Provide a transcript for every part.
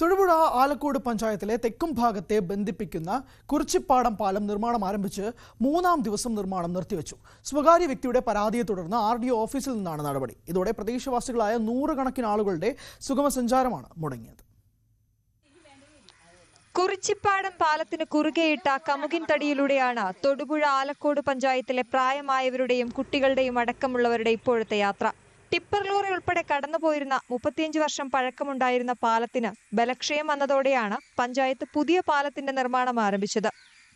തൊടുപുഴ ആലക്കോട് പഞ്ചായത്തിലെ തെക്കും ഭാഗത്തെ ബന്ധിപ്പിക്കുന്ന കുറിച്ചിപ്പാടം പാലം നിർമ്മാണം ആരംഭിച്ച് മൂന്നാം ദിവസം നിർമ്മാണം നിർത്തിവെച്ചു. സ്വകാര്യ വ്യക്തിയുടെ പരാതിയെ തുടർന്ന് RDO ഓഫീസിൽ നിന്നാണ് നടപടി. ഇതോടെ പ്രദേശവാസികളായ 100 കണക്കിന് ആളുകളുടെ സുഗമ സഞ്ചാരമാണ് മുടങ്ങിയത്. കുറിച്ചിപ്പാടം പാലത്തിന് കുറുകെയിട്ട കമുകിൻ തടിയിലൂടെയാണ് തൊടുപുഴ ആലക്കോട് പഞ്ചായത്തിലെ പ്രായമായവരുടെയും കുട്ടികളുടെയും അടക്കമുള്ളവരുടെ ഇപ്പോഴത്തെ യാത്ര. ടിപ്പർ ലോറി ഉൾപ്പെടെ കടന്നുപോയിരുന്ന 35 വർഷം പഴക്കമുണ്ടായിരുന്ന പാലത്തിന് ബലക്ഷയം വന്നതോടെയാണ് പഞ്ചായത്ത് പുതിയ പാലത്തിന്റെ നിർമ്മാണം ആരംഭിച്ചത്.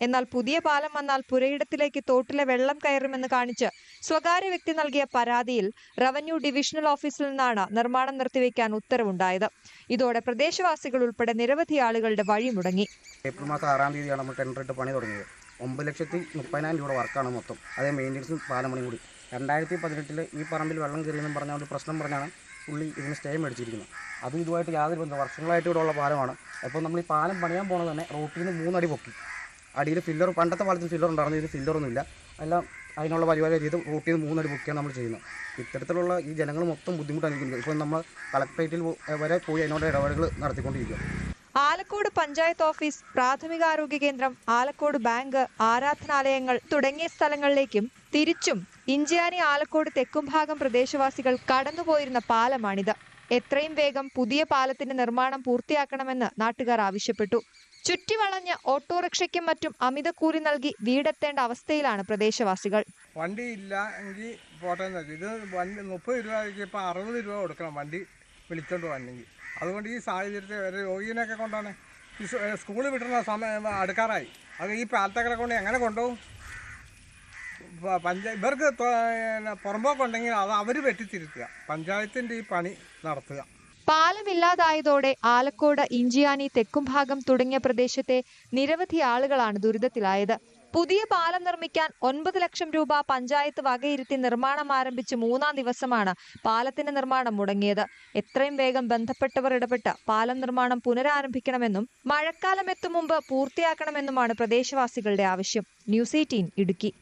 എന്നാൽ പുതിയ പാലം വന്നാൽ പുരയിടത്തിലേക്ക് തോട്ടിലെ വെള്ളം കയറുമെന്ന് കാണിച്ച് സ്വകാര്യ വ്യക്തി നൽകിയ പരാതിയിൽ റവന്യൂ ഡിവിഷണൽ ഓഫീസിൽ നിന്നാണ് നിർമ്മാണം നിർത്തിവെക്കാൻ ഉത്തരവുണ്ടായത്. ഇതോടെ പ്രദേശവാസികൾ ഉൾപ്പെടെ നിരവധി ആളുകളുടെ വഴി മുടങ്ങി. ഏപ്രിൽ മാസം 6-ാം തീയതിയാണ് നമ്മൾ ടെൻഡർ ഇട്ട് പണി തുടങ്ങിയത്. 9,30,000 രൂപ വർക്കാണ് മൊത്തം. അതേ മെയിൻ്റെനൻസും പാലം പണിയും കൂടി. 2018 ഈ പറമ്പിൽ വെള്ളം കയറിയെന്നും പറഞ്ഞ ഒരു പ്രശ്നം പറഞ്ഞാണ് പുള്ളി ഇതിന് സ്റ്റേ മേടിച്ചിരിക്കുന്നത്. അതും ഇതുമായിട്ട് യാതൊരു ബന്ധം, വർഷങ്ങളായിട്ട് ഇവിടെ ഉള്ള പാലമാണ്. അപ്പോൾ നമ്മൾ ഈ പാലം പണിയാൻ പോകുന്നത് തന്നെ റോട്ടിൽ നിന്ന് 3 അടി പൊക്കി. അടിയിൽ ഫില്ലർ, പണ്ടത്തെ പാലത്തിൽ ഫില്ലർ ഉണ്ടായിരുന്നു, ഇത് ഫില്ലറൊന്നുമില്ല. എല്ലാം അതിനുള്ള പരിപാടി ചെയ്ത് റോട്ടിൽ നിന്ന് 3 അടി പൊക്കിയാണ് നമ്മൾ ചെയ്യുന്നത്. ഇത്തരത്തിലുള്ള ഈ ജനങ്ങൾ മൊത്തം ബുദ്ധിമുട്ട് അനുഭവിക്കുന്നത്. ഇപ്പോൾ നമ്മൾ കളക്ടറേറ്റിൽ വരെ പോയി അതിനോട് ഇടപെടലുകൾ നടത്തിക്കൊണ്ടിരിക്കുക. ആലക്കോട് പഞ്ചായത്ത് ഓഫീസ്, പ്രാഥമികാരോഗ്യ കേന്ദ്രം, ആലക്കോട് ബാങ്ക്, ആരാധനാലയങ്ങൾ തുടങ്ങിയ സ്ഥലങ്ങളിലേക്കും തിരിച്ചും ഇഞ്ചിയാനി ആലക്കോട് തെക്കുംഭാഗം പ്രദേശവാസികൾ കടന്നുപോയിരുന്ന പാലമാണിത്. എത്രയും വേഗം പുതിയ പാലത്തിന്റെ നിർമ്മാണം പൂർത്തിയാക്കണമെന്ന് നാട്ടുകാർ ആവശ്യപ്പെട്ടു. ചുറ്റിവളഞ്ഞ് ഓട്ടോറിക്ഷയ്ക്കും മറ്റും അമിത കൂലി നൽകി വീടെത്തേണ്ട അവസ്ഥയിലാണ് പ്രദേശവാസികൾ. വണ്ടി ഇല്ല എങ്കിൽ പോട്ടെ, ഇത് വണ്ടി 30 രൂപയ്ക്ക് ഇപ്പോൾ 60 രൂപ കൊടുക്കണം വണ്ടി വിളിച്ചോണ്ട് വന്നെങ്കിൽ. അതുകൊണ്ട് ഈ സാഹചര്യത്തിൽ ഒരു രോഗീനെയൊക്കെ കൊണ്ടാണ് ഈ സ്കൂളിൽ വിട്ടുന്ന സമയം അടുക്കാറായി. അത് ഈ പാലത്തക്കരെ കൊണ്ട് എങ്ങനെ കൊണ്ടുപോകും? ഇവർക്ക് പുറമ്പോക്കുണ്ടെങ്കിൽ അത് അവർ വെട്ടിത്തിരുത്തുക, പഞ്ചായത്തിൻ്റെ ഈ പണി നടത്തുക. പാലമില്ലാതായതോടെ ആലക്കോട്, ഇഞ്ചിയാനി, തെക്കുംഭാഗം തുടങ്ങിയ പ്രദേശത്തെ നിരവധി ആളുകളാണ് ദുരിതത്തിലായത്. പുതിയ പാലം നിർമ്മിക്കാൻ 9 ലക്ഷം രൂപ പഞ്ചായത്ത് വകയിരുത്തി നിർമ്മാണം ആരംഭിച്ച് 3-ാം ദിവസമാണ് പാലത്തിന്റെ നിർമ്മാണം മുടങ്ങിയത്. എത്രയും വേഗം ബന്ധപ്പെട്ടവർ ഇടപെട്ട് പാലം നിർമ്മാണം പുനരാരംഭിക്കണമെന്നും മഴക്കാലം എത്തും മുമ്പ് പൂർത്തിയാക്കണമെന്നുമാണ് പ്രദേശവാസികളുടെ ആവശ്യം. ന്യൂസ് 18 ഇടുക്കി.